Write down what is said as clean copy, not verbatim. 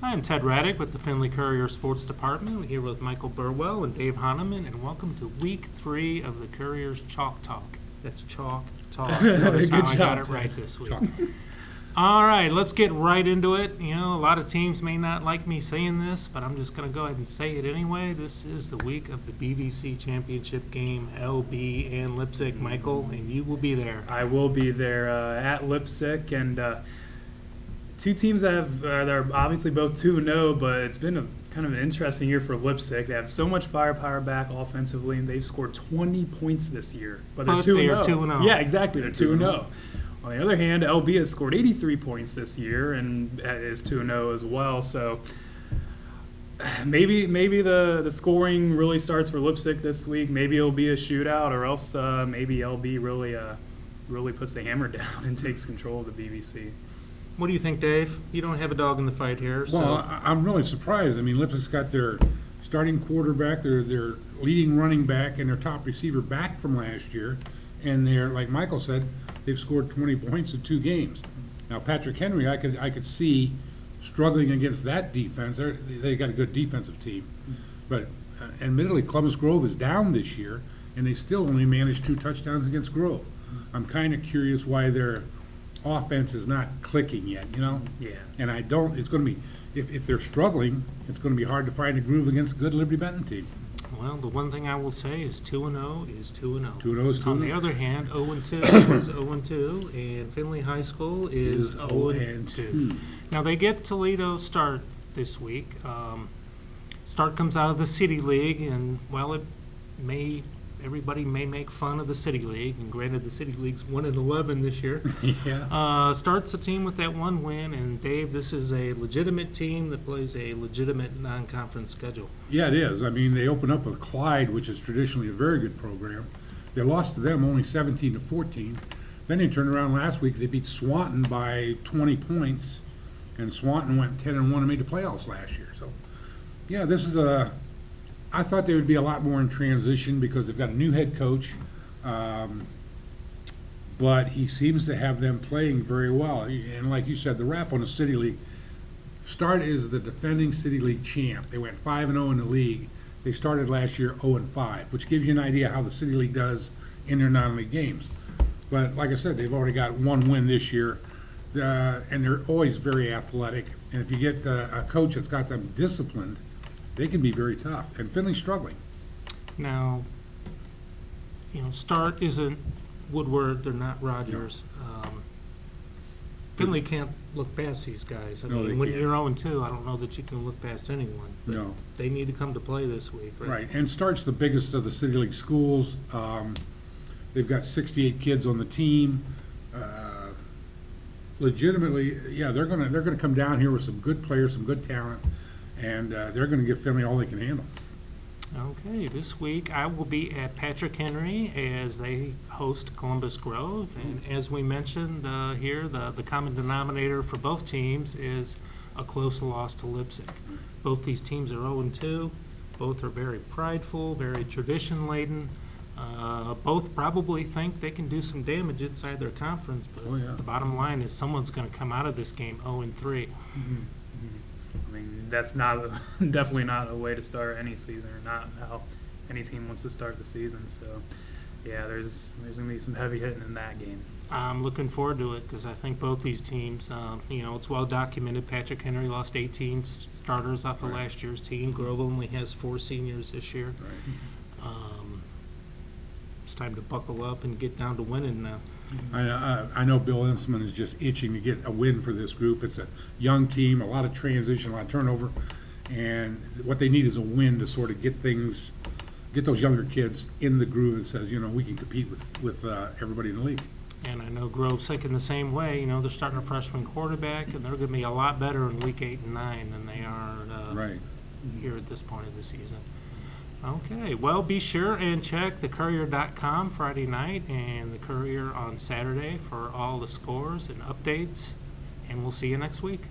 Hi, I'm Ted Radick with the Findlay Courier Sports Department. We're here with Michael Burwell and Dave Hanneman, and welcome to Week 3 of the Courier's Chalk Talk. That's Chalk Talk. Notice how I got it right this week. All right, let's get right into it. You know, a lot of teams may not like me saying this, but I'm just going to go ahead and say it anyway. This is the week of the BVC Championship Game, LB and Lipsick, Michael, and you will be there. I will be there at Lipsick, and two teams that have they're obviously both 2-0, but it's been a kind of an interesting year for Lipsick. They have so much firepower back offensively, and they've scored 20 points this year. But they're 2-0. Yeah, exactly. They're 2-0. On the other hand, LB has scored 83 points this year and is 2-0 as well. So maybe the scoring really starts for Lipsick this week. Maybe it'll be a shootout, or else maybe LB really puts the hammer down and takes control of the BVC. What do you think, Dave? You don't have a dog in the fight here. Well, I'm really surprised. I mean, Lipsick's got their starting quarterback, their leading running back, and their top receiver back from last year. And they're, like Michael said, they've scored 20 points in 2 games. Now, Patrick Henry, I could see struggling against that defense. They got a good defensive team. But admittedly, Columbus Grove is down this year, and they still only managed 2 touchdowns against Grove. I'm kind of curious why their offense is not clicking yet, you know? Yeah. And it's going to be, if they're struggling, it's going to be hard to find a groove against a good Liberty-Benton team. Well, the one thing I will say is 2-0 is 2-0. 2-0 is 2-0. On the other hand, 0-2 is 0-2, and Findlay High School is 0-2. Now, they get Toledo Start this week. Start comes out of the City League, and while everybody may make fun of the City League, and granted the City League's 1-11 this year. Yeah. Starts the team with that 1 win, and Dave, this is a legitimate team that plays a legitimate non-conference schedule. Yeah, it is. I mean, they open up with Clyde, which is traditionally a very good program. They lost to them only 17-14. Then they turned around last week. They beat Swanton by 20 points, and Swanton went 10-1 and made the playoffs last year. So, yeah, this is I thought there would be a lot more in transition because they've got a new head coach, but he seems to have them playing very well. And like you said, the wrap on the City League, Start is the defending City League champ. They went 5-0 in the league. They started last year 0-5, which gives you an idea how the City League does in their non-league games. But like I said, they've already got 1 win this year, and they're always very athletic. And if you get a coach that's got them disciplined, they can be very tough, and Findlay's struggling. Now, you know, Start isn't Woodward, they're not Rogers. Findlay can't look past these guys. I mean, when you're 0-2, I don't know that you can look past anyone. But no. They need to come to play this week, right? Right, and Start's the biggest of the City League schools. They've got 68 kids on the team. Legitimately, yeah, they're gonna come down here with some good players, some good talent, and they're going to give Findlay all they can handle. Okay, this week I will be at Patrick Henry as they host Columbus Grove. And as we mentioned here, the common denominator for both teams is a close loss to Lipsick. Both these teams are 0-2. Both are very prideful, very tradition-laden. Both probably think they can do some damage inside their conference, but the bottom line is someone's going to come out of this game 0-3. I mean, that's definitely not a way to start any season, or not how any team wants to start the season. So, yeah, there's going to be some heavy hitting in that game. I'm looking forward to it because I think both these teams, you know, it's well documented. Patrick Henry lost 18 starters off of last year's team. Grove only has 4 seniors this year. Right. It's time to buckle up and get down to winning now. I know Bill Insman is just itching to get a win for this group. It's a young team, a lot of transition, a lot of turnover, and what they need is a win to sort of get those younger kids in the groove that says, you know, we can compete with everybody in the league. And I know Grove's thinking the same way. You know, they're starting a freshman quarterback, and they're going to be a lot better in week 8 and 9 than they are here at this point of the season. Okay, well, be sure and check thecourier.com Friday night and the Courier on Saturday for all the scores and updates, and we'll see you next week.